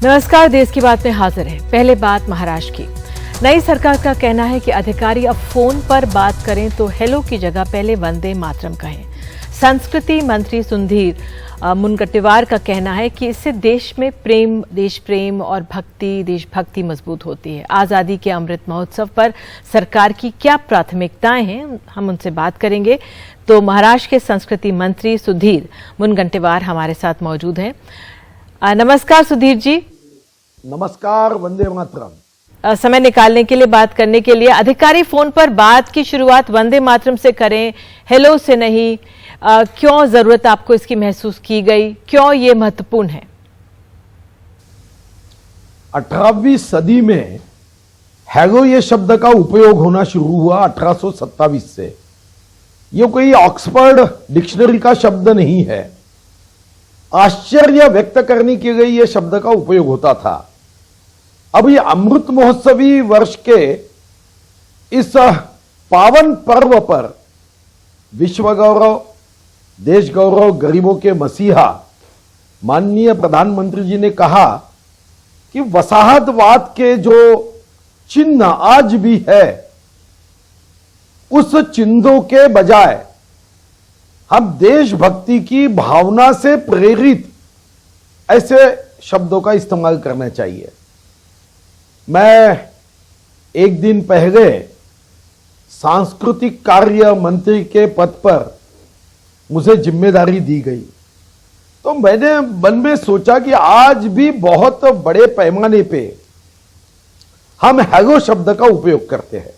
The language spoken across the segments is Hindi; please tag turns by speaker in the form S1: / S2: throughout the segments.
S1: नमस्कार, देश की बात में हाजिर है। पहले बात महाराष्ट्र की। नई सरकार का कहना है कि अधिकारी अब फोन पर बात करें तो हेलो की जगह पहले वंदे मातरम कहें। संस्कृति मंत्री सुधीर मुनगंटीवार का कहना है कि इससे देश में प्रेम, देश प्रेम और देशभक्ति मजबूत होती है। आजादी के अमृत महोत्सव पर सरकार की क्या प्राथमिकताएं हैं, हम उनसे बात करेंगे। तो महाराष्ट्र के संस्कृति मंत्री सुधीर मुनगंटीवार हमारे साथ मौजूद हैं। नमस्कार सुधीर जी।
S2: नमस्कार। वंदे मातरम।
S1: समय निकालने के लिए, बात करने के लिए। अधिकारी फोन पर बात की शुरुआत वंदे मातरम से करें, हेलो से नहीं। क्यों जरूरत आपको इसकी महसूस की गई? क्यों ये महत्वपूर्ण है?
S2: 18वीं सदी में हेलो ये शब्द का उपयोग होना शुरू हुआ 1827 से। ये कोई ऑक्सफोर्ड डिक्शनरी का शब्द नहीं है। आश्चर्य व्यक्त करने के लिए यह शब्द का उपयोग होता था। अब ये अमृत महोत्सवी वर्ष के इस पावन पर्व पर विश्व गौरव, देश गौरव, गरीबों के मसीहा माननीय प्रधानमंत्री जी ने कहा कि वसाहतवाद के जो चिन्ह आज भी है, उस चिन्हों के बजाय हम देशभक्ति की भावना से प्रेरित ऐसे शब्दों का इस्तेमाल करना चाहिए। मैं एक दिन पहले सांस्कृतिक कार्य मंत्री के पद पर मुझे जिम्मेदारी दी गई, तो मैंने मन में सोचा कि आज भी बहुत बड़े पैमाने पे हम हेलो शब्द का उपयोग करते हैं।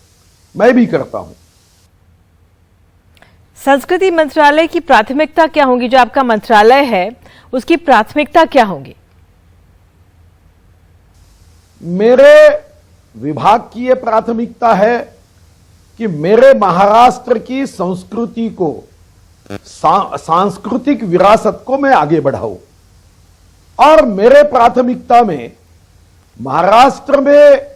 S2: मैं भी करता हूं।
S1: संस्कृति मंत्रालय की प्राथमिकता क्या होगी? जो आपका मंत्रालय है उसकी प्राथमिकता क्या होगी?
S2: मेरे विभाग की यह प्राथमिकता है कि मेरे महाराष्ट्र की संस्कृति को, सांस्कृतिक विरासत को मैं आगे बढ़ाऊं। और मेरे प्राथमिकता में महाराष्ट्र में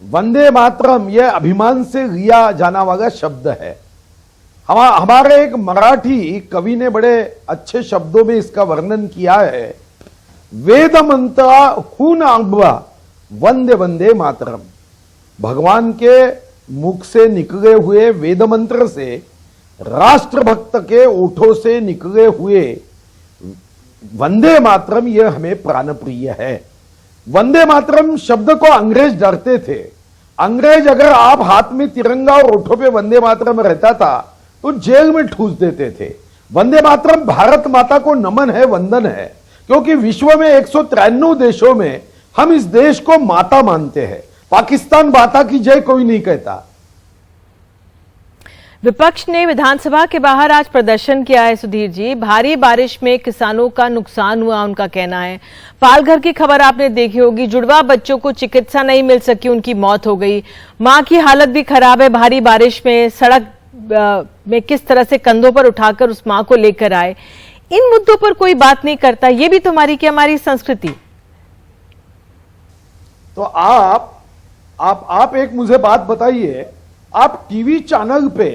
S2: वंदे मातरम यह अभिमान से लिया जाना वाला शब्द है। हमारे एक मराठी कवि ने बड़े अच्छे शब्दों में इसका वर्णन किया है। वेद मंत्र खून आंबवा वंदे वंदे मातरम। भगवान के मुख से निकले हुए वेद मंत्र से, राष्ट्रभक्त के ओठों से निकले हुए वंदे मातरम, यह हमें प्राणप्रिय है। वंदे मातरम शब्द को अंग्रेज डरते थे। अंग्रेज अगर आप हाथ में तिरंगा और ओठों पे वंदे मातरम रहता था तो जेल में ठूस देते थे। वंदे मातरम भारत माता को नमन है, वंदन है, क्योंकि विश्व में 193 देशों में हम इस देश को माता मानते हैं। पाकिस्तान माता की जय कोई नहीं कहता।
S1: विपक्ष ने विधानसभा के बाहर आज प्रदर्शन किया है सुधीर जी। भारी बारिश में किसानों का नुकसान हुआ, उनका कहना है। पालघर की खबर आपने देखी होगी, जुड़वा बच्चों को चिकित्सा नहीं मिल सकी, उनकी मौत हो गई। मां की हालत भी खराब है। भारी बारिश में सड़क में किस तरह से कंधों पर उठाकर उस मां को लेकर आए। इन मुद्दों पर कोई बात नहीं करता। ये भी तुम्हारी की हमारी संस्कृति।
S2: तो आप एक मुझे बात बताइए, आप टीवी चैनल पे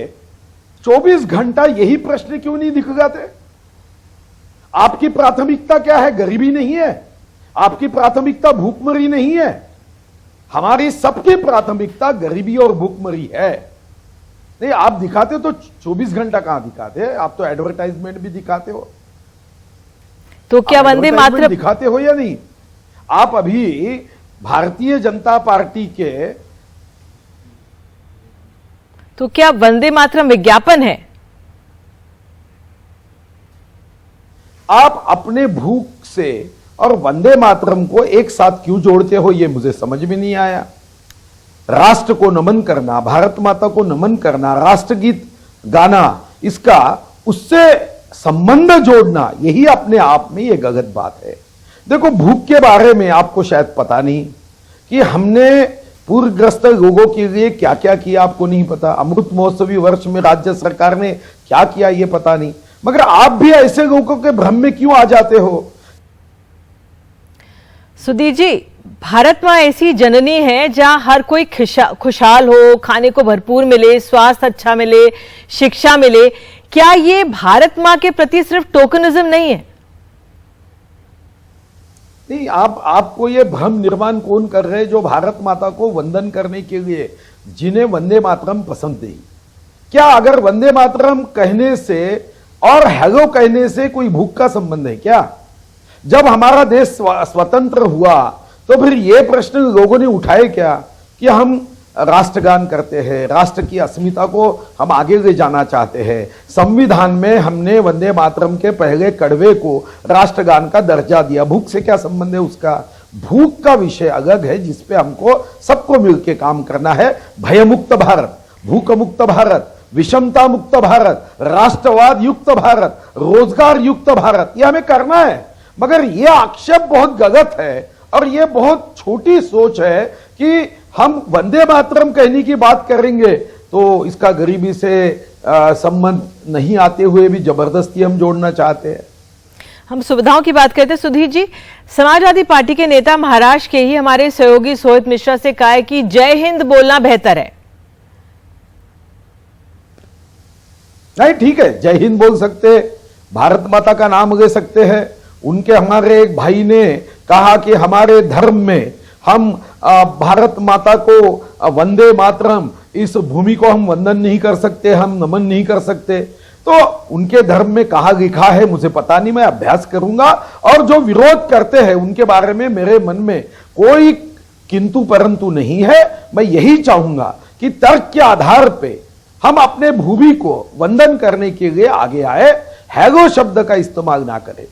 S2: 24 घंटा यही प्रश्न क्यों नहीं दिखाते? आपकी प्राथमिकता क्या है? गरीबी नहीं है? आपकी प्राथमिकता भूखमरी नहीं है? हमारी सबकी प्राथमिकता गरीबी और भूखमरी है। नहीं, आप दिखाते तो 24 घंटा कहां दिखाते? आप तो एडवर्टाइजमेंट भी दिखाते हो।
S1: तो क्या वंदे मातरम
S2: दिखाते हो या नहीं? आप अभी भारतीय जनता पार्टी के,
S1: तो क्या वंदे मातरम विज्ञापन है?
S2: आप अपने भूख से और वंदे मातरम को एक साथ क्यों जोड़ते हो, यह मुझे समझ में नहीं आया। राष्ट्र को नमन करना, भारत माता को नमन करना, राष्ट्रगीत गाना, इसका उससे संबंध जोड़ना, यही अपने आप में यह गलत बात है। देखो, भूख के बारे में आपको शायद पता नहीं कि हमने पूरग्रस्त लोगों के लिए क्या क्या किया, आपको नहीं पता। अमृत महोत्सवी वर्ष में राज्य सरकार ने क्या किया, यह पता नहीं। मगर आप भी ऐसे लोगों के भ्रम में क्यों आ जाते हो?
S1: सुधीर जी, भारत मां ऐसी जननी है जहां हर कोई खुशहाल हो, खाने को भरपूर मिले, स्वास्थ्य अच्छा मिले, शिक्षा मिले। क्या ये भारत मां के प्रति सिर्फ टोकनिज्म नहीं है?
S2: नहीं, आपको ये भ्रम निर्माण कौन कर रहे हैं जो भारत माता को वंदन करने के लिए जिन्हें वंदे मातरम पसंद नहीं? क्या अगर वंदे मातरम कहने से और हेलो कहने से कोई भूख का संबंध है क्या? जब हमारा देश स्वतंत्र हुआ तो फिर ये प्रश्न लोगों ने उठाए क्या कि हम राष्ट्रगान करते हैं, राष्ट्र की अस्मिता को हम आगे ले जाना चाहते हैं, संविधान में हमने वंदे मातरम के पहले कड़वे को राष्ट्रगान का दर्जा दिया। भूख से क्या संबंध है उसका? भूख का विषय अलग है जिसपे हमको सबको मिलकर काम करना है। भयमुक्त भारत, भूख मुक्त भारत, विषमता मुक्त भारत, राष्ट्रवाद युक्त भारत, रोजगार युक्त भारत, ये हमें करना है। मगर ये आक्षेप बहुत गलत है और ये बहुत छोटी सोच है कि हम वंदे मातरम कहने की बात करेंगे तो इसका गरीबी से संबंध नहीं आते हुए भी जबरदस्ती हम जोड़ना चाहते हैं।
S1: हम सुविधाओं की बात करते हैं। सुधीर जी, समाजवादी पार्टी के नेता महाराष्ट्र के ही हमारे सहयोगी सोहित मिश्रा से कहा है कि जय हिंद बोलना बेहतर है।
S2: नहीं, ठीक है, जय हिंद बोल सकते, भारत माता का नाम ले सकते हैं। उनके हमारे एक भाई ने कहा कि हमारे धर्म में हम भारत माता को वंदे मातरम, इस भूमि को हम वंदन नहीं कर सकते, हम नमन नहीं कर सकते। तो उनके धर्म में कहा लिखा है मुझे पता नहीं, मैं अभ्यास करूंगा। और जो विरोध करते हैं उनके बारे में मेरे मन में कोई किंतु परंतु नहीं है। मैं यही चाहूंगा कि तर्क के आधार पे हम अपने भूमि को वंदन करने के लिए आगे आए, हैगो शब्द का इस्तेमाल ना करें।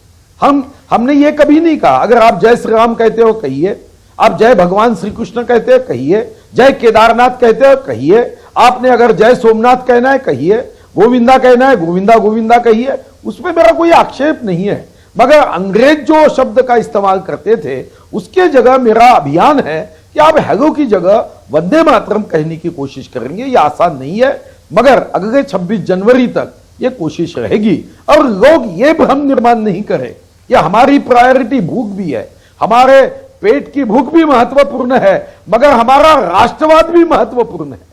S2: हमने ये कभी नहीं कहा अगर आप जय श्री राम कहते हो कहिए, आप जय भगवान श्री कृष्ण कहते हो कहिए, जय केदारनाथ कहते हो कहिए, आपने अगर जय सोमनाथ कहना है कहिए, गोविंदा कहना है गोविंदा गोविंदा कहिए, उसमें मेरा कोई आक्षेप नहीं है। मगर अंग्रेज जो शब्द का इस्तेमाल करते थे उसके जगह मेरा अभियान है कि आप हैगो की जगह वंदे मातरम कहने की कोशिश करेंगे। ये आसान नहीं है, मगर अगले 26 जनवरी तक ये कोशिश रहेगी। और लोग ये भ्रम निर्माण नहीं करें कि हमारी प्रायोरिटी भूख भी है, हमारे पेट की भूख भी महत्वपूर्ण है, मगर हमारा राष्ट्रवाद भी महत्वपूर्ण है।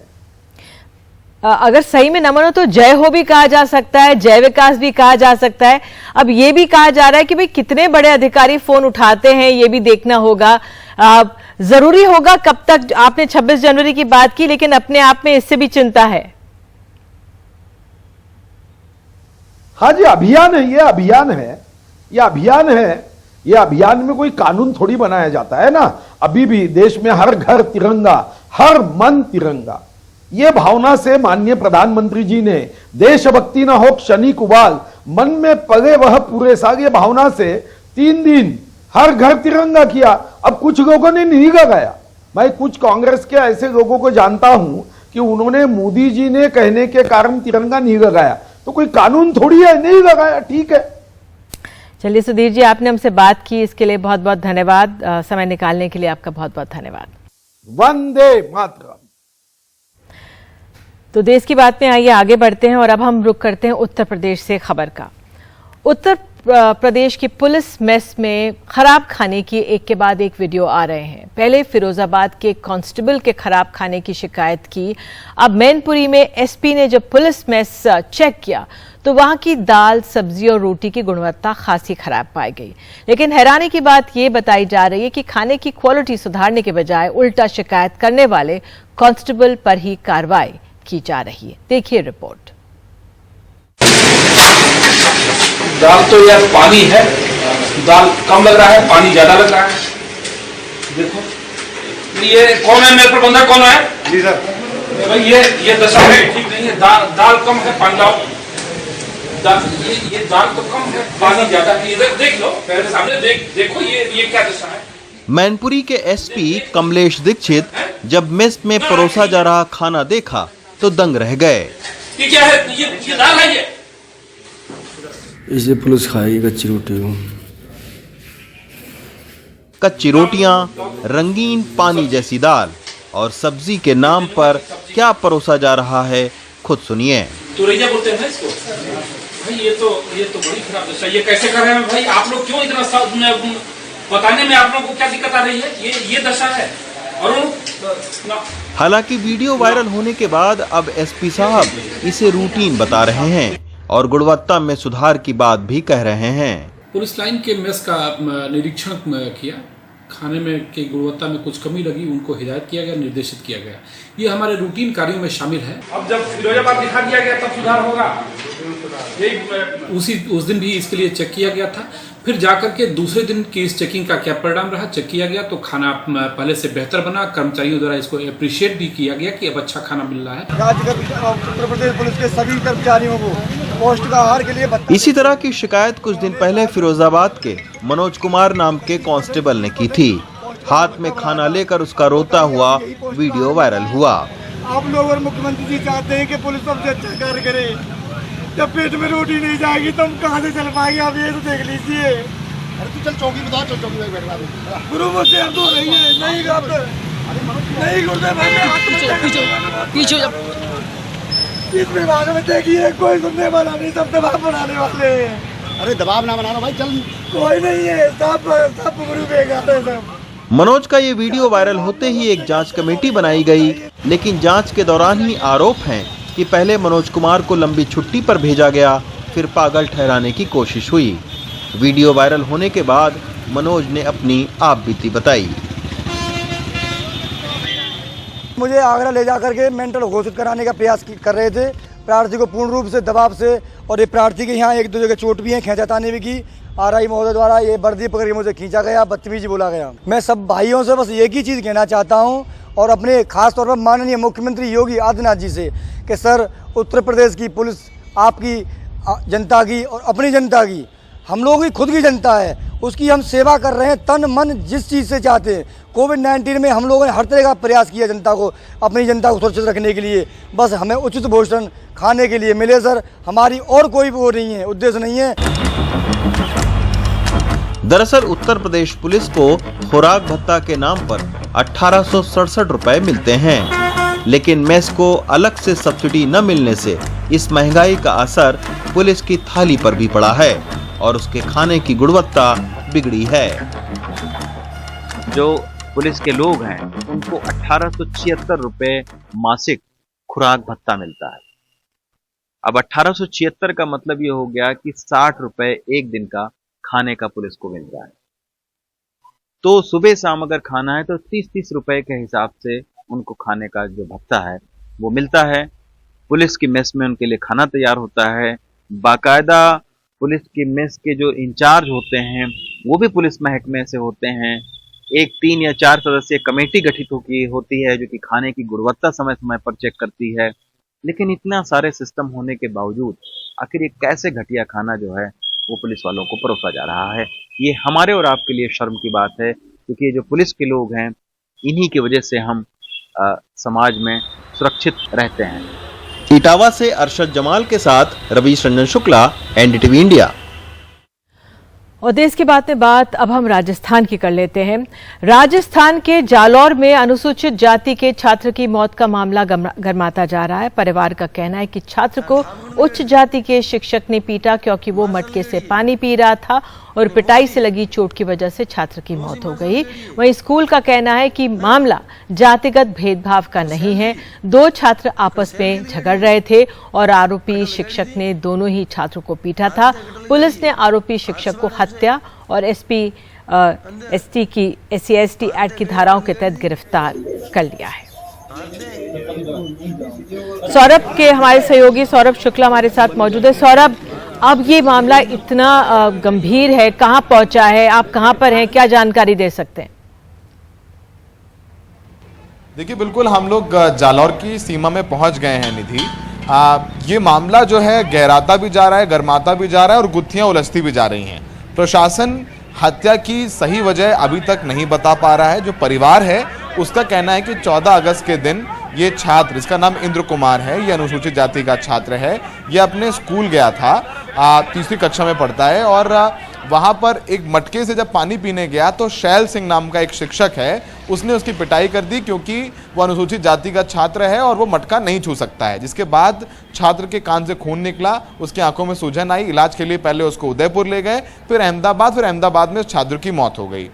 S1: अगर सही में नमन हो तो जय हो भी कहा जा सकता है, जय विकास भी कहा जा सकता है। अब ये भी कहा जा रहा है कि भाई कितने बड़े अधिकारी फोन उठाते हैं ये भी देखना होगा। जरूरी होगा कब तक, आपने 26 जनवरी की बात की, लेकिन अपने आप में इससे भी चिंता है।
S2: हाँ जी, अभियान है, ये अभियान है, ये अभियान है। ये अभियान में कोई कानून थोड़ी बनाया जाता है ना। अभी भी देश में हर घर तिरंगा, हर मन तिरंगा, ये भावना से माननीय प्रधानमंत्री जी ने देशभक्ति न हो क्षणिक उबाल, मन में पले वह पूरे साल, ये भावना से 3 दिन हर घर तिरंगा किया। अब कुछ लोगों ने नहीं लगाया। मैं कुछ कांग्रेस के ऐसे लोगों को जानता हूं कि उन्होंने मोदी जी ने कहने के कारण तिरंगा नहीं लगाया, तो कोई कानून थोड़ी है, नहीं लगाया, ठीक है।
S1: चलिए सुधीर जी, आपने हमसे बात की, इसके लिए बहुत बहुत धन्यवाद। समय निकालने के लिए आपका बहुत बहुत धन्यवाद।
S2: वंदे मातरम।
S1: तो देश की बात में आइए आगे बढ़ते हैं और अब हम रुख करते हैं उत्तर प्रदेश से खबर का। उत्तर प्रदेश की पुलिस मेस में खराब खाने की एक के बाद एक वीडियो आ रहे हैं। पहले फिरोजाबाद के कांस्टेबल के खराब खाने की शिकायत की, अब मैनपुरी में एसपी ने जब पुलिस मेस चेक किया तो वहां की दाल, सब्जी और रोटी की गुणवत्ता खासी खराब पाई गई। लेकिन हैरानी की बात यह बताई जा रही है कि खाने की क्वालिटी सुधारने के बजाय उल्टा शिकायत करने वाले कांस्टेबल पर ही कार्रवाई की जा रही है। देखिए रिपोर्ट।
S3: दाल तो यार पानी है, दाल कम लग रहा है, पानी ज्यादा लग रहा है। देखो ये कौन है, मेरे प्रबंधक कौन है? जी सर। भाई ये दशा है, ठीक नहीं है। दाल कम है, पानी लाओ। ये दाल तो कम है, पानी ज्यादा है। इधर देख लो, मेरे सामने देखो ये क्या दशा है।
S4: मैनपुरी के एसपी कमलेश दीक्षित जब मेस में परोसा जा रहा खाना देखा तो दंग रह गए।
S3: ये क्या है? ये दाल है ये?
S5: इसे पुलिस खाएगी कच्ची रोटी को।
S4: कच्ची रोटियां, रंगीन पानी जैसी दाल और सब्जी के नाम पर क्या परोसा जा रहा है, खुद सुनिए।
S3: तुरैया बोलते हैं इसको भाई। ये तो बड़ी खराब दशा। ये कैसे कर रहे हैं भाई? आप लोग क्यों इतना बताने में आप लोगों को क्या दिक्कत आ रही है? ये दशा है। और
S4: हालांकि वीडियो वायरल होने के बाद अब एसपी साहब इसे रूटीन बता रहे हैं और गुणवत्ता में सुधार की बात भी कह रहे हैं।
S6: पुलिस लाइन के मेस का निरीक्षण किया। खाने में की गुणवत्ता में कुछ कमी लगी, उनको हिदायत किया गया, निर्देशित किया गया। ये हमारे रूटीन कार्यों में शामिल है।
S3: अब जब फिरोजाबाद दिखा दिया गया तब सुधार होगा।
S6: उस दिन भी इसके लिए चेक किया गया था। फिर जाकर के दूसरे दिन की इस चेकिंग का क्या परिणाम रहा, चेक किया गया तो खाना पहले से बेहतर बना। कर्मचारियों द्वारा इसको अप्रिशिएट भी किया गया कि अब अच्छा खाना मिल रहा है।
S7: उत्तर प्रदेश पुलिस के सभी कर्मचारियों को पौष्टिक आहार के लिए
S4: इसी तरह की शिकायत कुछ दिन पहले फिरोजाबाद के मनोज कुमार नाम के कांस्टेबल ने की थी। हाथ में खाना लेकर उसका रोता हुआ वीडियो वायरल हुआ।
S7: आप लोग और मुख्यमंत्री जी चाहते हैं कि पुलिस सबसे अच्छा कार्य करे। जब पेट में रोटी नहीं जाएगी तो हम कहाँ से चल पाएंगे? आप ये तो देख लीजिए। अरे तू चल चौकी बता, चल चौकी में बैठा गुरु मुझसे अब तो नहीं है, नहीं नहीं गुरुदेव पीछे इस विभाग में देखिए कोई सुनने वाला नहीं, सब दबाव बनाने वाले हैं। अरे दबाव ना बनाना भाई, चल कोई नहीं है, सब गुरु बेकार है सब।
S4: मनोज का ये वीडियो वायरल होते ही एक जांच कमेटी बनाई गई, लेकिन जांच के दौरान ही आरोप हैं कि पहले मनोज कुमार को लंबी छुट्टी पर भेजा गया, फिर पागल ठहराने की कोशिश हुई। वीडियो वायरल होने के बाद मनोज ने अपनी आपबीती बताई।
S7: मुझे आगरा ले जाकर के मेंटल घोषित कराने का प्रयास कर रहे थे, प्रार्थी को पूर्ण रूप से दबाव से, और ये प्रार्थी के यहाँ एक दो जगह चोट भी है, खींचातानी भी की। आरआई महोदय द्वारा ये वर्दी पकड़ के मुझे खींचा गया, बदतमीजी बोला गया। मैं सब भाइयों से बस एक ही चीज़ कहना चाहता हूँ, और अपने खास तौर पर माननीय मुख्यमंत्री योगी आदित्यनाथ जी से, कि सर उत्तर प्रदेश की पुलिस आपकी जनता की और अपनी जनता की, हम लोगों की खुद की जनता है, उसकी हम सेवा कर रहे हैं तन मन जिस चीज़ से चाहते हैं। कोविड-19 में हम लोगों ने हर तरह का प्रयास किया जनता को, अपनी जनता को सुरक्षित रखने के लिए। बस हमें उचित भोजन खाने के लिए मिले सर, हमारी और कोई वो नहीं है, उद्देश्य नहीं है।
S4: दरअसल उत्तर प्रदेश पुलिस को खुराक भत्ता के नाम पर 1867 रुपए मिलते हैं, लेकिन मेस को अलग से सब्सिडी न मिलने से इस महंगाई का असर पुलिस की थाली पर भी पड़ा है और उसके खाने की गुणवत्ता बिगड़ी है।
S8: जो पुलिस के लोग हैं उनको 1876 रुपए मासिक खुराक भत्ता मिलता है। अब 1876 का मतलब ये हो गया कि 60 रुपए एक दिन का खाने का पुलिस को मिल रहा है। तो सुबह शाम अगर खाना है तो 30-30 रुपए के हिसाब से उनको खाने का जो भत्ता है वो मिलता है। पुलिस की मेस में उनके लिए खाना तैयार होता है। बाकायदा पुलिस की मेस के जो इंचार्ज होते हैं वो भी पुलिस महकमे से होते हैं। एक 3 या 4 सदस्यीय कमेटी गठित होती है जो कि खाने की गुणवत्ता समय समय पर चेक करती है। लेकिन इतना सारे सिस्टम होने के बावजूद आखिर ये कैसे घटिया खाना जो है वो पुलिस वालों को परोसा जा रहा है? ये हमारे और आपके लिए शर्म की बात है, क्योंकि ये जो पुलिस के लोग हैं इन्हीं की वजह से हम समाज में सुरक्षित रहते हैं।
S4: इटावा से अरशद जमाल के साथ रवीश रंजन शुक्ला, एनडीटीवी इंडिया।
S1: और देश की बात में बात अब हम राजस्थान की कर लेते हैं। राजस्थान के जालौर में अनुसूचित जाति के छात्र की मौत का मामला गरमाता जा रहा है। परिवार का कहना है कि छात्र को उच्च जाति के शिक्षक ने पीटा क्योंकि वो मटके से पानी पी रहा था और पिटाई से लगी चोट की वजह से छात्र की मौत हो गई। वहीं स्कूल का कहना है कि मामला जातिगत भेदभाव का नहीं है। 2 छात्र आपस में झगड़ रहे थे और आरोपी शिक्षक ने दोनों ही छात्रों को पीटा था। पुलिस ने आरोपी शिक्षक को हत्या और SC एक्ट की धाराओं के तहत गिरफ्तार कर लिया है। सौरभ के हमारे सहयोगी सौरभ शुक्ला हमारे साथ मौजूद है। सौरभ, अब ये मामला इतना गंभीर है, कहां पहुंचा है, आप कहां पर हैं, क्या जानकारी दे सकते हैं?
S9: देखिए, बिल्कुल हम लोग जालौर की सीमा में पहुंच गए हैं निधि। ये मामला जो है गहराता भी जा रहा है, गरमाता भी जा रहा है और गुत्थियां उलझती भी जा रही हैं। प्रशासन हत्या की सही वजह अभी तक नहीं बता पा रहा है। जो परिवार है उसका कहना है कि 14 अगस्त के दिन ये छात्र, इसका नाम इंद्र कुमार है, ये अनुसूचित जाति का छात्र है, ये अपने स्कूल गया था, 3री कक्षा में पढ़ता है, और वहाँ पर एक मटके से जब पानी पीने गया तो शैल सिंह नाम का एक शिक्षक है, उसने उसकी पिटाई कर दी क्योंकि वो अनुसूचित जाति का छात्र है और वो मटका नहीं छू सकता है। जिसके बाद छात्र के कान से खून निकला, उसकी आंखों में सूजन आई। इलाज के लिए पहले उसको उदयपुर ले गए, फिर अहमदाबाद में उस छात्र की मौत हो गई।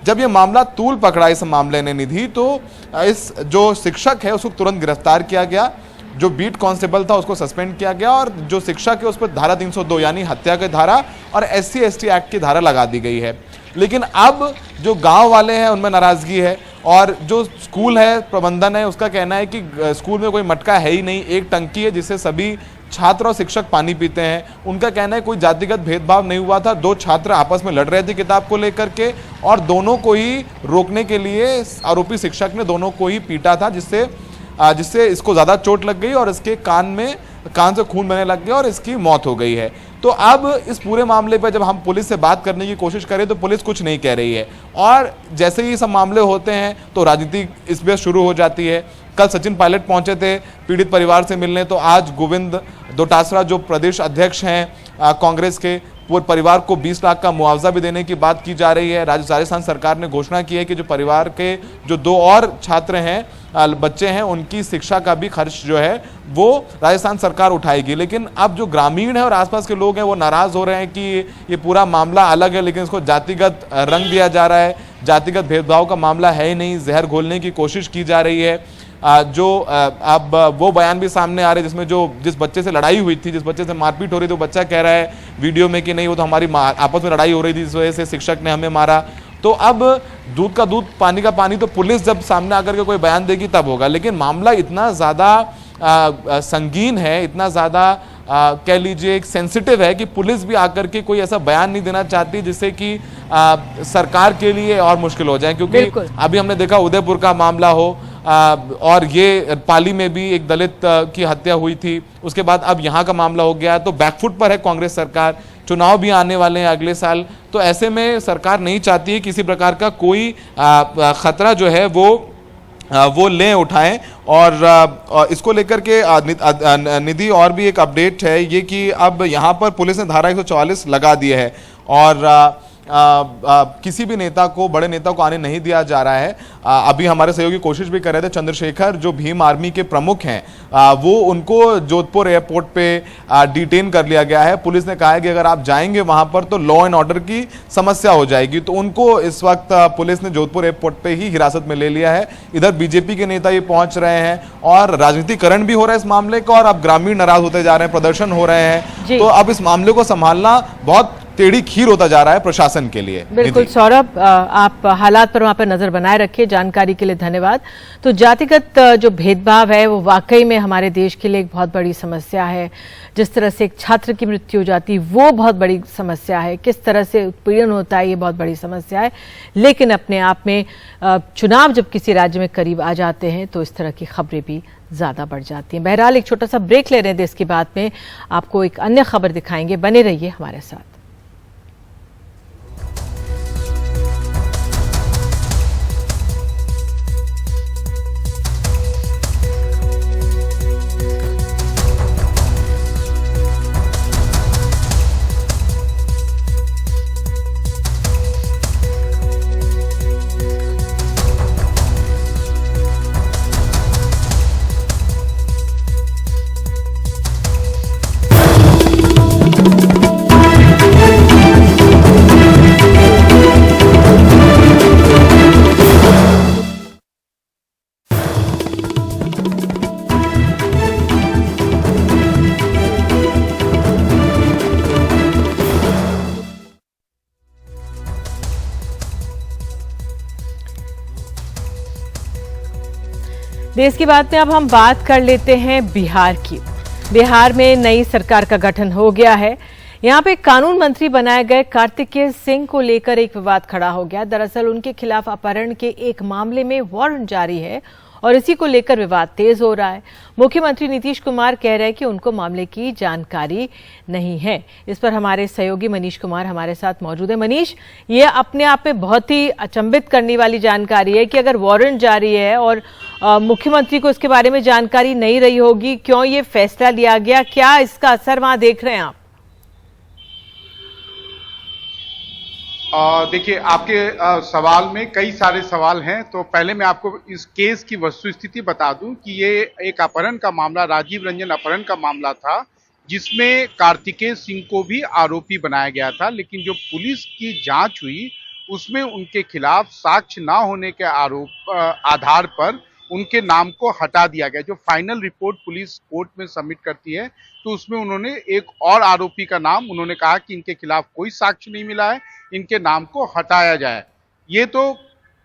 S9: जब ये मामला तूल पकड़ा इस मामले ने निधि, तो इस जो शिक्षक है उसको तुरंत गिरफ्तार किया गया जो बीट कांस्टेबल था उसको सस्पेंड किया गया और जो शिक्षक है उस पर धारा 302 यानी हत्या की धारा और SC/ST एक्ट की धारा लगा दी गई है। लेकिन अब जो गांव वाले हैं उनमें नाराजगी है और जो स्कूल है प्रबंधन है उसका कहना है कि स्कूल में कोई मटका है ही नहीं, एक टंकी है जिससे सभी छात्र और शिक्षक पानी पीते हैं। उनका कहना है कोई जातिगत भेदभाव नहीं हुआ था, दो छात्र आपस में लड़ रहे थे किताब को लेकर के और दोनों को ही रोकने के लिए आरोपी शिक्षक ने दोनों को ही पीटा था, जिससे इसको ज़्यादा चोट लग गई और इसके कान से खून बहने लग गया और इसकी मौत हो गई है। तो अब इस पूरे मामले पर जब हम पुलिस से बात करने की कोशिश करें तो पुलिस कुछ नहीं कह रही है और जैसे ही सब मामले होते हैं तो राजनीति इस पर शुरू हो जाती है। कल सचिन पायलट पहुंचे थे पीड़ित परिवार से मिलने, तो आज गोविंद डोटासरा जो प्रदेश अध्यक्ष हैं कांग्रेस के, पूरे परिवार को 20 लाख का मुआवजा भी देने की बात की जा रही है। राजस्थान सरकार ने घोषणा की है कि जो परिवार के जो 2 और छात्र हैं, बच्चे हैं, उनकी शिक्षा का भी खर्च जो है वो राजस्थान सरकार उठाएगी। लेकिन अब जो ग्रामीण है और आसपास के लोग हैं वो नाराज हो रहे हैं कि ये पूरा मामला अलग है लेकिन इसको जातिगत रंग दिया जा रहा है, जातिगत भेदभाव का मामला है ही नहीं, जहर घोलने की कोशिश की जा रही है। अब वो बयान भी सामने आ रहे जिसमें जिस बच्चे से लड़ाई हुई थी, जिस बच्चे से मारपीट हो रही थी, वो बच्चा कह रहा है वीडियो में कि नहीं वो तो हमारी आपस में लड़ाई हो रही थी इस वजह से शिक्षक ने हमें मारा। तो अब दूध का दूध पानी का पानी, तो पुलिस जब सामने आकर के कोई बयान देगी तब होगा। लेकिन मामला इतना ज़्यादा संगीन है, इतना ज़्यादा कह लीजिए एक सेंसिटिव है कि पुलिस भी आकर के कोई ऐसा बयान नहीं देना चाहती जिससे कि सरकार के लिए और मुश्किल हो जाए। क्योंकि अभी हमने देखा उदयपुर का मामला हो और ये पाली में भी एक दलित की हत्या हुई थी, उसके बाद अब यहाँ का मामला हो गया। तो बैकफुट पर है कांग्रेस सरकार, चुनाव भी आने वाले हैं अगले साल, तो ऐसे में सरकार नहीं चाहती है किसी प्रकार का कोई खतरा जो है वो ले उठाएं। और इसको लेकर के निधि और भी एक अपडेट है ये कि अब यहाँ पर पुलिस ने धारा 144 लगा दी है और किसी भी नेता को, बड़े नेता को आने नहीं दिया जा रहा है। अभी हमारे सहयोगी कोशिश भी कर रहे थे, चंद्रशेखर जो भीम आर्मी के प्रमुख हैं वो उनको जोधपुर एयरपोर्ट पे डिटेन कर लिया गया है। पुलिस ने कहा है कि अगर आप जाएंगे वहां पर तो लॉ एंड ऑर्डर की समस्या हो जाएगी, तो उनको इस वक्त पुलिस ने जोधपुर एयरपोर्ट पे ही हिरासत में ले लिया है। इधर बीजेपी के नेता ये पहुंच रहे हैं और राजनीतिकरण भी हो रहा है इस मामले का और अब ग्रामीण नाराज होते जा रहे हैं, प्रदर्शन हो रहे हैं। तो अब इस मामले को संभालना बहुत टेढ़ी खीर होता जा रहा है प्रशासन के लिए।
S1: बिल्कुल सौरभ, आप हालात पर वहां पर नजर बनाए रखिए, जानकारी के लिए धन्यवाद। तो जातिगत जो भेदभाव है वो वाकई में हमारे देश के लिए एक बहुत बड़ी समस्या है। जिस तरह से एक छात्र की मृत्यु हो जाती वो बहुत बड़ी समस्या है, किस तरह से उत्पीड़न होता है ये बहुत बड़ी समस्या है। लेकिन अपने आप में चुनाव जब किसी राज्य में करीब आ जाते हैं तो इस तरह की खबरें भी ज्यादा बढ़ जाती हैं। बहरहाल एक छोटा सा ब्रेक ले रहे थे, इसके बाद में आपको एक अन्य खबर दिखाएंगे, बने रहिए हमारे साथ। देश की बात में अब हम बात कर लेते हैं बिहार की। बिहार में नई सरकार का गठन हो गया है। यहाँ पे कानून मंत्री बनाए गए कार्तिकेय सिंह को लेकर एक विवाद खड़ा हो गया। दरअसल उनके खिलाफ अपहरण के एक मामले में वारंट जारी है और इसी को लेकर विवाद तेज हो रहा है। मुख्यमंत्री नीतीश कुमार कह रहे हैं कि उनको मामले की जानकारी नहीं है। इस पर हमारे सहयोगी मनीष कुमार हमारे साथ मौजूद है। मनीष, ये अपने आप में बहुत ही अचंभित करने वाली जानकारी है कि अगर वारंट जारी है और मुख्यमंत्री को इसके बारे में जानकारी नहीं रही होगी, क्यों ये फैसला लिया गया, क्या इसका असर वहां देख रहे हैं आप?
S10: देखिए, आपके सवाल में कई सारे सवाल हैं। तो पहले मैं आपको इस केस की वस्तुस्थिति बता दूं कि ये एक अपहरण का मामला, राजीव रंजन अपहरण का मामला था, जिसमें कार्तिकेय सिंह को भी आरोपी बनाया गया था। लेकिन जो पुलिस की जांच हुई उसमें उनके खिलाफ साक्ष्य न होने के आधार पर उनके नाम को हटा दिया गया। जो फाइनल रिपोर्ट पुलिस कोर्ट में सबमिट करती है तो उसमें उन्होंने एक और आरोपी का नाम उन्होंने कहा कि इनके खिलाफ कोई साक्ष्य नहीं मिला है, इनके नाम को हटाया जाए। ये तो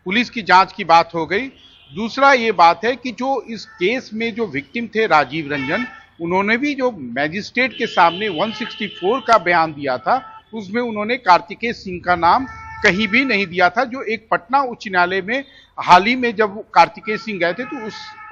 S10: पुलिस की जांच की बात हो गई। दूसरा ये बात है कि जो इस केस में जो विक्टिम थे राजीव रंजन, उन्होंने भी जो मैजिस्ट्रेट के सामने 164 का बयान दिया था उसमें उन्होंने कार्तिकेय सिंह का नाम कहीं भी नहीं दिया था। जो एक पटना उच्च न्यायालय में हाल ही में जब कार्तिकेय सिंह गए थे तो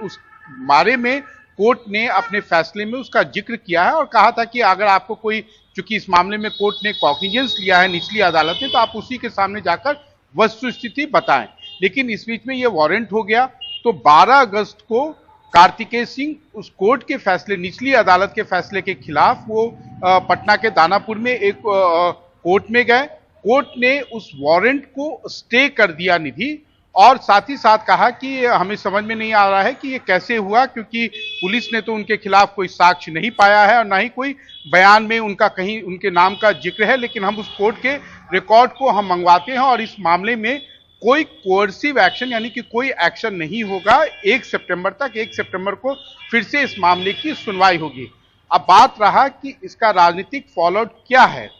S10: उस बारे में कोर्ट ने अपने फैसले में उसका जिक्र किया है और कहा था कि अगर आपको कोई, चूंकि इस मामले में कोर्ट ने कॉग्निजेंस लिया है निचली अदालत ने, तो आप उसी के सामने जाकर वस्तुस्थिति बताएं। लेकिन इस बीच में ये वारंट हो गया तो 12 अगस्त को कार्तिकेय सिंह उस कोर्ट के फैसले, निचली अदालत के फैसले के खिलाफ वो पटना के दानापुर में एक कोर्ट में गए। कोर्ट ने उस वारंट को स्टे कर दिया निधि, और साथ ही साथ कहा कि हमें समझ में नहीं आ रहा है कि ये कैसे हुआ, क्योंकि पुलिस ने तो उनके खिलाफ कोई साक्ष्य नहीं पाया है और ना ही कोई बयान में उनका कहीं उनके नाम का जिक्र है, लेकिन हम उस कोर्ट के रिकॉर्ड को हम मंगवाते हैं और इस मामले में कोई कोर्सिव एक्शन यानी कि कोई एक्शन नहीं होगा 1 सितंबर तक। 1 सितंबर को फिर से इस मामले की सुनवाई होगी। अब बात रहा कि इसका राजनीतिक फॉलोआउट क्या है।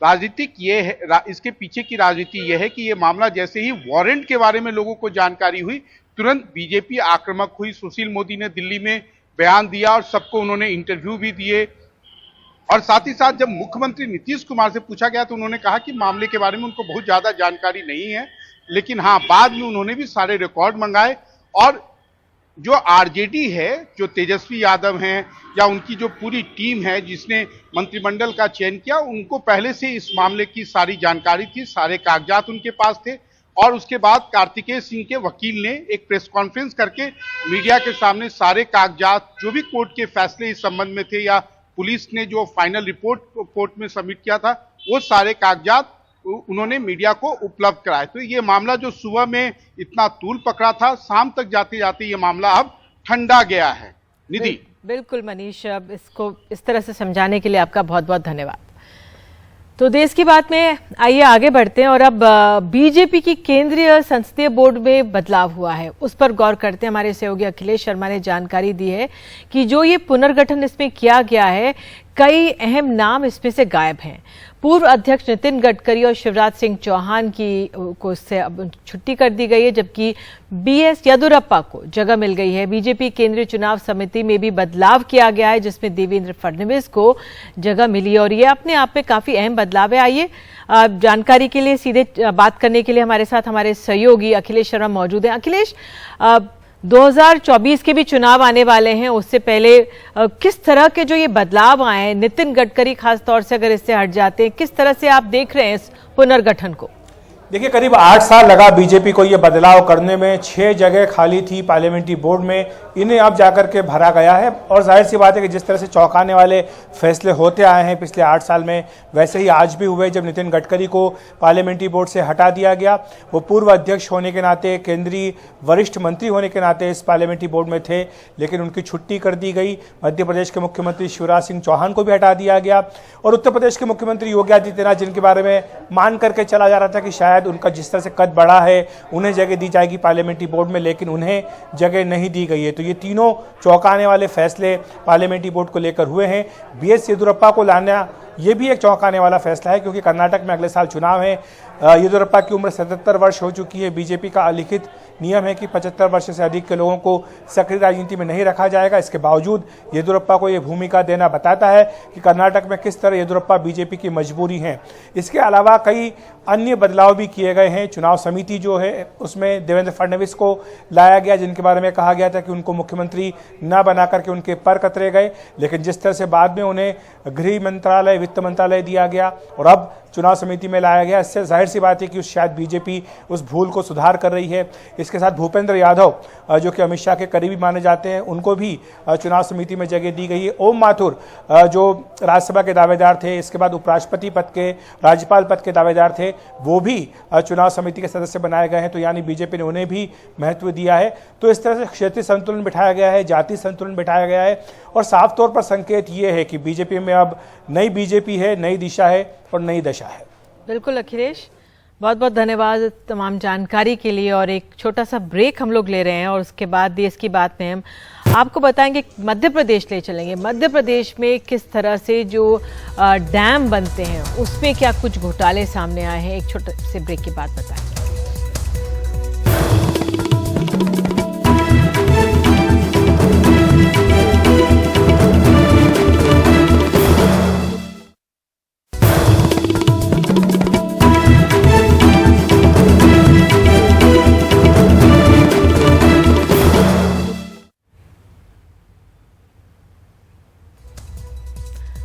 S10: राजनीतिक ये है, इसके पीछे की राजनीति यह है कि ये मामला जैसे ही वारंट के बारे में लोगों को जानकारी हुई, तुरंत बीजेपी आक्रामक हुई। सुशील मोदी ने दिल्ली में बयान दिया और सबको उन्होंने इंटरव्यू भी दिए, और साथ ही साथ जब मुख्यमंत्री नीतीश कुमार से पूछा गया तो उन्होंने कहा कि मामले के बारे में उनको बहुत ज्यादा जानकारी नहीं है, लेकिन हाँ बाद में उन्होंने भी सारे रिकॉर्ड मंगाए। और जो आरजेडी है, जो तेजस्वी यादव हैं या उनकी जो पूरी टीम है जिसने मंत्रिमंडल का चयन किया, उनको पहले से इस मामले की सारी जानकारी थी, सारे कागजात उनके पास थे। और उसके बाद कार्तिकेय सिंह के वकील ने एक प्रेस कॉन्फ्रेंस करके मीडिया के सामने सारे कागजात, जो भी कोर्ट के फैसले इस संबंध में थे या पुलिस ने जो फाइनल रिपोर्ट कोर्ट में सबमिट किया था, वो सारे कागजात उन्होंने मीडिया को उपलब्ध कराए। तो ये मामला जो सुबह में इतना तूल पकड़ा था, शाम तक जाते जाते ये मामला अब ठंडा गया है। निधि।
S1: बिल्कुल मनीष, अब इसको इस तरह से समझाने के लिए आपका बहुत बहुत धन्यवाद। तो देश की बात में आइए आगे बढ़ते हैं और अब बीजेपी की केंद्रीय संसदीय बोर्ड में बदलाव हुआ है, उस पर गौर करते हैं। हमारे सहयोगी अखिलेश शर्मा ने जानकारी दी है कि जो ये पुनर्गठन इसमें किया गया है, कई अहम नाम इसमें से गायब हैं। पूर्व अध्यक्ष नितिन गडकरी और शिवराज सिंह चौहान को इससे अब छुट्टी कर दी गई है, जबकि बीएस येदियुरप्पा को जगह मिल गई है। बीजेपी केंद्रीय चुनाव समिति में भी बदलाव किया गया है, जिसमें देवेंद्र फडणवीस को जगह मिली और ये अपने आप में काफी अहम बदलाव है। आइए जानकारी के लिए सीधे बात करने के लिए हमारे साथ हमारे सहयोगी अखिलेश शर्मा मौजूद हैं। अखिलेश, 2024 के भी चुनाव आने वाले हैं, उससे पहले किस तरह के जो ये बदलाव आए हैं, नितिन गडकरी खास तौर से अगर इससे हट जाते हैं, किस तरह से आप देख रहे हैं इस पुनर्गठन को?
S11: देखिए, करीब 8 साल लगा बीजेपी को ये बदलाव करने में। 6 जगह खाली थी पार्लियामेंट्री बोर्ड में, इन्हें अब जाकर के भरा गया है। और जाहिर सी बात है कि जिस तरह से चौंकाने वाले फैसले होते आए हैं पिछले 8 साल में, वैसे ही आज भी हुए जब नितिन गडकरी को पार्लियामेंट्री बोर्ड से हटा दिया गया। वो पूर्व अध्यक्ष होने के नाते, केंद्रीय वरिष्ठ मंत्री होने के नाते इस पार्लियामेंट्री बोर्ड में थे, लेकिन उनकी छुट्टी कर दी गई। मध्य प्रदेश के मुख्यमंत्री शिवराज सिंह चौहान को भी हटा दिया गया और उत्तर प्रदेश के मुख्यमंत्री योगी आदित्यनाथ, जिनके बारे में मान करके चला जा रहा था कि शायद उनका जिस तरह से कद बढ़ा है उन्हें जगह दी जाएगी पार्लियामेंट्री बोर्ड में, लेकिन उन्हें जगह नहीं दी गई है। तो ये तीनों चौंकाने वाले फैसले पार्लियामेंट्री बोर्ड को लेकर हुए हैं। बीएस येदियुरप्पा को लाना ये भी एक चौंकाने वाला फैसला है, क्योंकि कर्नाटक में अगले साल चुनाव है। येदियुरप्पा की उम्र 77 वर्ष हो चुकी है। बीजेपी का अलिखित नियम है कि 75 वर्ष से अधिक के लोगों को सक्रिय राजनीति में नहीं रखा जाएगा। इसके बावजूद येदियुरप्पा को यह भूमिका देना बताता है कि कर्नाटक में किस तरह येदियुरप्पा बीजेपी की मजबूरी है। इसके अलावा कई अन्य बदलाव भी किए गए हैं। चुनाव समिति जो है उसमें देवेंद्र फडणवीस को लाया गया, जिनके बारे में कहा गया था कि उनको मुख्यमंत्री न बना करके उनके पर कतरे गए, लेकिन जिस तरह से बाद में उन्हें गृह मंत्रालय, वित्त मंत्रालय दिया गया और अब चुनाव समिति में लाया गया, इससे जाहिर सी बात है कि शायद बीजेपी उस भूल को सुधार कर रही है। इसके साथ भूपेंद्र यादव, जो कि अमित शाह के करीबी माने जाते हैं, उनको भी चुनाव समिति में जगह दी गई है। ओम माथुर, जो राज्यसभा के दावेदार थे, इसके बाद उपराष्ट्रपति पद के, राज्यपाल पद के दावेदार थे, वो भी चुनाव समिति के सदस्य बनाए गए हैं। तो यानी बीजेपी ने उन्हें भी महत्व दिया है। तो इस तरह से क्षेत्रीय संतुलन बिठाया गया है, जातीय संतुलन बिठाया गया है और साफ तौर पर संकेत ये है कि बीजेपी में अब नई बीजेपी है, नई दिशा है और नई दशा है।
S1: बिल्कुल अखिलेश, बहुत बहुत धन्यवाद तमाम जानकारी के लिए। और एक छोटा सा ब्रेक हम लोग ले रहे हैं और उसके बाद देश की बात में हम आपको बताएंगे, मध्य प्रदेश ले चलेंगे। मध्य प्रदेश में किस तरह से जो डैम बनते हैं उसमें क्या कुछ घोटाले सामने आए हैं, एक छोटे से ब्रेक के बाद बताएंगे।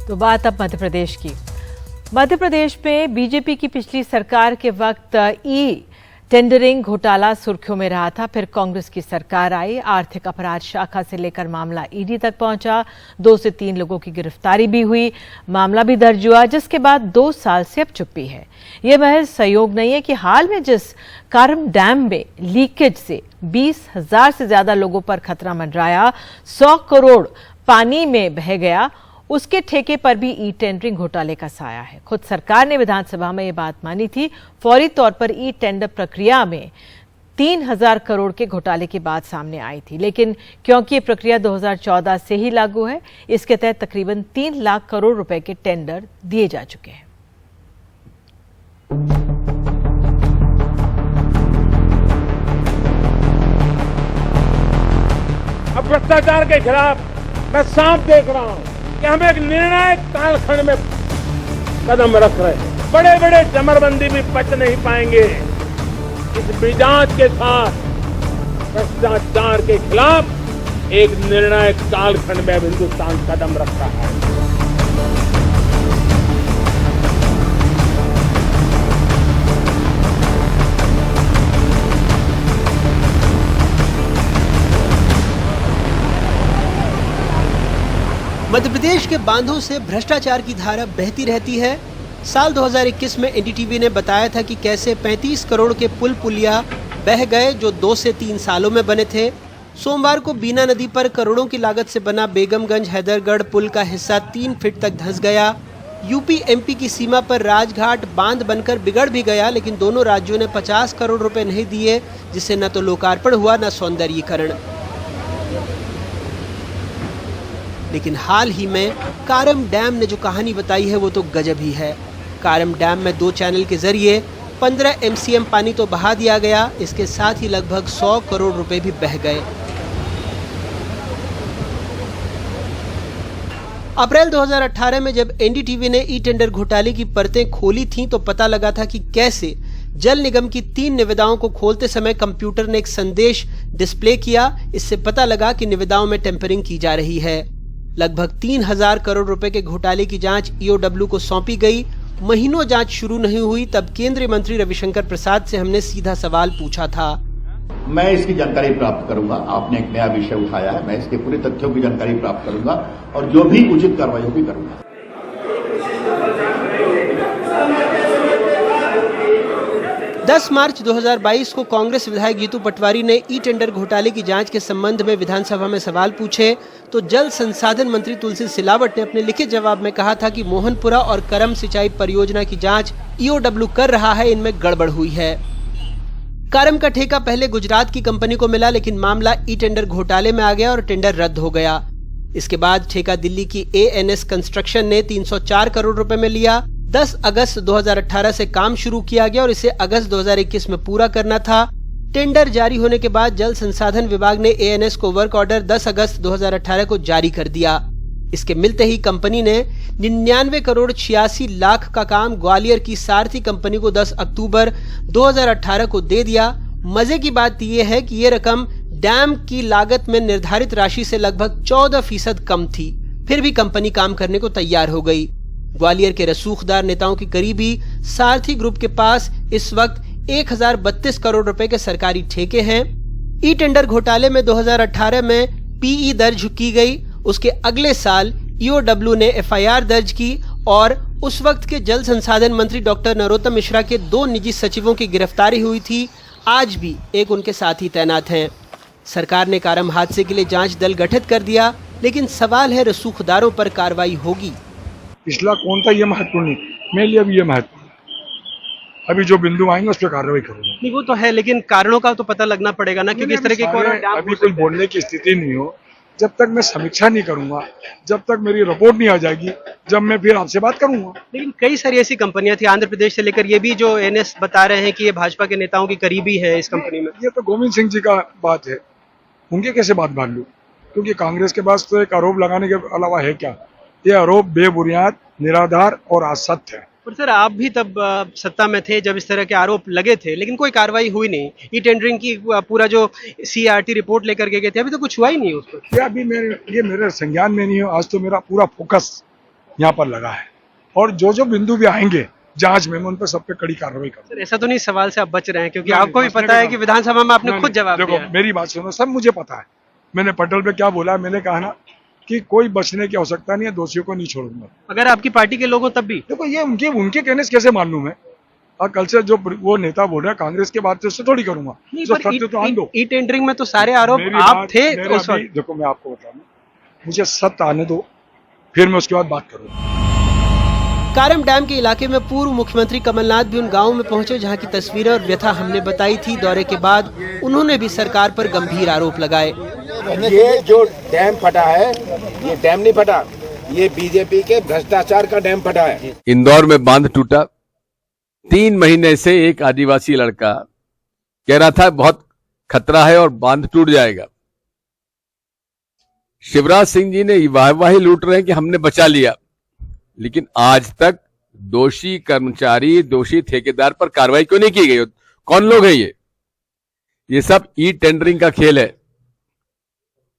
S1: तो बात अब मध्य प्रदेश की। मध्य प्रदेश में बीजेपी की पिछली सरकार के वक्त ई टेंडरिंग घोटाला सुर्खियों में रहा था। फिर कांग्रेस की सरकार आई, आर्थिक अपराध शाखा से लेकर मामला ईडी तक पहुंचा। 2 से 3 लोगों की गिरफ्तारी भी हुई, मामला भी दर्ज हुआ, जिसके बाद 2 साल से अब चुप्पी है। ये महज संयोग नहीं है कि हाल में जिस कारम डैम में लीकेज से 20,000 से ज्यादा लोगों पर खतरा मंडराया, 100 करोड़ पानी में बह गया, उसके ठेके पर भी ई टेंडरिंग घोटाले का साया है। खुद सरकार ने विधानसभा में ये बात मानी थी। फौरी तौर पर ई टेंडर प्रक्रिया में 3,000 करोड़ के घोटाले की बात सामने आई थी, लेकिन क्योंकि ये प्रक्रिया 2014 से ही लागू है, इसके तहत तकरीबन 3 लाख करोड़ रुपए के टेंडर दिए जा चुके हैं।
S12: अब भ्रष्टाचार के खिलाफ मैं साफ देख रहा हूं कि हम एक निर्णायक कालखंड में कदम रख रहे हैं। बड़े बड़े चमरबंदी भी बच नहीं पाएंगे। इस मिजाज के साथ भ्रष्टाचार के खिलाफ एक निर्णायक कालखंड में हिंदुस्तान कदम रख रहा है।
S13: मध्य प्रदेश के बांधों से भ्रष्टाचार की धारा बहती रहती है। साल 2021 में एनडीटीवी ने बताया था कि कैसे 35 करोड़ के पुल पुलिया बह गए जो 2 से 3 सालों में बने थे। सोमवार को बीना नदी पर करोड़ों की लागत से बना बेगमगंज हैदरगढ़ पुल का हिस्सा 3 फीट तक धंस गया। यूपी एमपी की सीमा पर राजघाट बांध बनकर बिगड़ भी गया, लेकिन दोनों राज्यों ने 50 करोड़ रुपए नहीं दिए, जिससे न तो लोकार्पण हुआ न सौंदर्यीकरण। लेकिन हाल ही में कारम डैम ने जो कहानी बताई है वो तो गजब ही है। कारम डैम में 2 चैनल के जरिए 15 MCM पानी तो बहा दिया गया, इसके साथ ही लगभग 100 करोड़ रुपए भी बह गए। अप्रैल 2018 में जब एनडीटीवी ने ई टेंडर घोटाले की परतें खोली थीं तो पता लगा था कि कैसे जल निगम की 3 निविदाओं को खोलते समय कंप्यूटर ने एक संदेश डिस्प्ले किया। इससे पता लगा कि निविदाओं में टेम्परिंग की जा रही है। लगभग 3,000 करोड़ रुपए के घोटाले की जांच ईओडब्ल्यू को सौंपी गई। महीनों जांच शुरू नहीं हुई, तब केंद्रीय मंत्री रविशंकर प्रसाद से हमने सीधा सवाल पूछा था।
S14: मैं इसकी जानकारी प्राप्त करूंगा। आपने एक नया विषय उठाया है, मैं इसके पूरे तथ्यों की जानकारी प्राप्त करूंगा और जो भी उचित कार्रवाई होगी करूंगा।
S13: 10 मार्च 2022 को कांग्रेस विधायक जीतू पटवारी ने ई टेंडर घोटाले की जांच के संबंध में विधानसभा में सवाल पूछे तो जल संसाधन मंत्री तुलसी सिलावट ने अपने लिखित जवाब में कहा था कि मोहनपुरा और करम सिंचाई परियोजना की जांच ईओडब्ल्यू कर रहा है, इनमें गड़बड़ हुई है। करम का ठेका पहले गुजरात की कंपनी को मिला, लेकिन मामला ई टेंडर घोटाले में आ गया और टेंडर रद्द हो गया। इसके बाद ठेका दिल्ली की ANS कंस्ट्रक्शन ने 304 करोड़ रुपए में लिया। 10 अगस्त 2018 से काम शुरू किया गया और इसे अगस्त 2021 में पूरा करना था। टेंडर जारी होने के बाद जल संसाधन विभाग ने ANS को वर्क ऑर्डर 10 अगस्त 2018 को जारी कर दिया। इसके मिलते ही कंपनी ने 99 करोड़ 86 लाख का काम ग्वालियर की सारथी कंपनी को 10 अक्टूबर 2018 को दे दिया। मजे की बात यह है कि ये रकम डैम की लागत में निर्धारित राशि से लगभग 14% कम थी, फिर भी कंपनी काम करने को तैयार हो गई। ग्वालियर के रसूखदार नेताओं की करीबी सारथी ग्रुप के पास इस वक्त 1032 करोड़ रुपए के सरकारी ठेके हैं। ई टेंडर घोटाले में 2018 में PE दर्ज की गई। उसके अगले साल ईओडब्ल्यू ने FIR दर्ज की और उस वक्त के जल संसाधन मंत्री डॉक्टर नरोत्तम मिश्रा के 2 निजी सचिवों की गिरफ्तारी हुई थी। आज भी एक उनके साथी तैनात हैं। सरकार ने कारम हादसे के लिए जांच दल गठित कर दिया, लेकिन सवाल है रसूखदारों पर कार्रवाई होगी?
S12: पिछला कौन था ये महत्वपूर्ण नहीं, मेरे लिए भी ये महत्वपूर्ण।
S15: अभी जो बिंदु आएंगे उस पर कार्रवाई करूंगा।
S13: नहीं वो तो है, लेकिन कारणों का तो पता लगना पड़ेगा ना, क्योंकि इस तरह के
S15: अभी कुछ बोलने की स्थिति नहीं हो। जब तक मैं समीक्षा नहीं करूंगा, जब तक मेरी रिपोर्ट नहीं आ जाएगी, जब मैं फिर आपसे बात करूंगा।
S13: लेकिन कई सारी ऐसी कंपनियां थी आंध्र प्रदेश से लेकर, ये भी जो एनएस बता रहे हैं कि ये भाजपा के नेताओं की करीबी है इस कंपनी में।
S15: ये तो गोविंद सिंह जी का बात है, उनके कैसे बात मान लूं? क्योंकि कांग्रेस के पास तो एक आरोप लगाने के अलावा है क्या? ये आरोप बेबुनियाद, निराधार और असत्य है।
S13: और सर आप भी तब सत्ता में थे जब इस तरह के आरोप लगे थे, लेकिन कोई कार्रवाई हुई नहीं। ई टेंडरिंग की पूरा जो सीआरटी रिपोर्ट लेकर के गए थे, अभी तो कुछ हुआ ही नहीं उस पर।
S15: ये अभी ये मेरे संज्ञान में नहीं है। आज तो मेरा पूरा फोकस यहाँ पर लगा है, और जो जो बिंदु भी आएंगे जांच में, मैं उन पर सब पे कड़ी कार्रवाई करूंगा।
S13: सर ऐसा तो नहीं सवाल से आप बच रहे हैं, क्योंकि आपको भी पता है कि विधानसभा में आपने खुद जवाब दिया।
S15: देखो मेरी बात सुनो, सब मुझे पता है। मैंने पटल पे क्या बोला, मैंने कहा ना कि कोई बचने की आवश्यकता नहीं है, दोषियों को नहीं छोड़ूंगा।
S13: अगर आपकी पार्टी के लोगों तब भी
S15: देखो ये उनके कहने से कैसे मान लूं मैं? और कल से जो वो नेता बोल रहा है कांग्रेस के बात, उससे थोड़ी करूंगा। सत्य तो आन दो।
S13: ई टेंडरिंग में तो सारे आरोप आप थे उस वक्त।
S15: देखो मैं आपको बता दूं, मुझे सत्य आने दो, फिर मैं उसके बाद बात करूंगा।
S13: कारम डैम के इलाके में पूर्व मुख्यमंत्री कमलनाथ भी उन गांवों में पहुंचे जहां की तस्वीरें और व्यथा हमने बताई थी। दौरे के बाद उन्होंने भी सरकार पर गंभीर आरोप लगाए।
S16: ये जो डैम फटा है, ये डैम नहीं फटा, ये बीजेपी के भ्रष्टाचार का डैम फटा है।
S17: इंदौर में बांध टूटा, 3 महीने से एक आदिवासी लड़का कह रहा था बहुत खतरा है और बांध टूट जाएगा। शिवराज सिंह जी ने वाहवाही लूट रहे हैं कि हमने बचा लिया, लेकिन आज तक दोषी कर्मचारी, दोषी ठेकेदार पर कार्रवाई क्यों नहीं की गई? कौन लोग हैं ये सब ई टेंडरिंग का खेल है।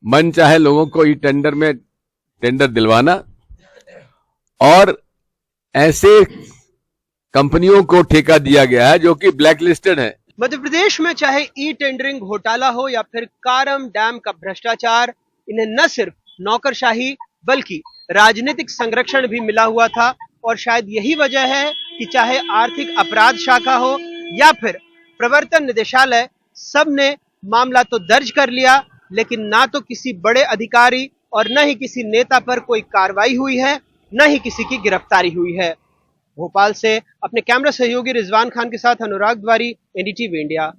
S17: मन चाहे लोगों को ई टेंडर में टेंडर दिलवाना और ऐसे कंपनियों को ठेका दिया गया है जो कि ब्लैक लिस्टेड है।
S13: मध्य प्रदेश में चाहे ई टेंडरिंग घोटाला हो या फिर कारम डैम का भ्रष्टाचार, इन्हें न सिर्फ नौकरशाही बल्कि राजनीतिक संरक्षण भी मिला हुआ था। और शायद यही वजह है कि चाहे आर्थिक अपराध शाखा हो या फिर प्रवर्तन निदेशालय, सब ने मामला तो दर्ज कर लिया, लेकिन ना तो किसी बड़े अधिकारी और न ही किसी नेता पर कोई कार्रवाई हुई है, न ही किसी की गिरफ्तारी हुई है। भोपाल से अपने कैमरा सहयोगी रिजवान खान के साथ अनुराग द्वारी, एनडीटीवी इंडिया।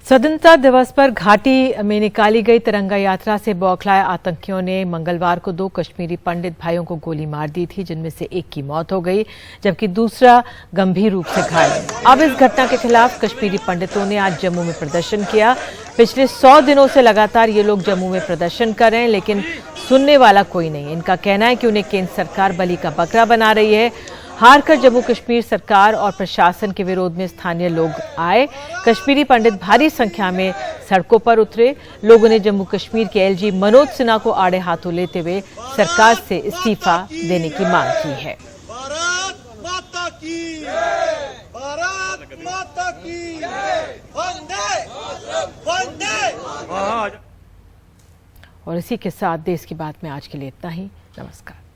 S1: स्वतंत्रता दिवस पर घाटी में निकाली गई तिरंगा यात्रा से बौखलाए आतंकियों ने मंगलवार को 2 कश्मीरी पंडित भाइयों को गोली मार दी थी, जिनमें से एक की मौत हो गई जबकि दूसरा गंभीर रूप से घायल। अब इस घटना के खिलाफ कश्मीरी पंडितों ने आज जम्मू में प्रदर्शन किया। पिछले 100 दिनों से लगातार ये लोग जम्मू में प्रदर्शन कर रहे हैं, लेकिन सुनने वाला कोई नहीं। इनका कहना है कि उन्हें केंद्र सरकार बलि का बकरा बना रही है। हारकर जम्मू कश्मीर सरकार और प्रशासन के विरोध में स्थानीय लोग आए। कश्मीरी पंडित भारी संख्या में सड़कों पर उतरे। लोगों ने जम्मू कश्मीर के एलजी मनोज सिन्हा को आड़े हाथों लेते हुए सरकार से इस्तीफा देने की मांग की है।
S18: भारत माता की, भारत माता की, वंदे वंदे।
S1: और इसी के साथ देश की बात में आज के लिए इतना ही। नमस्कार।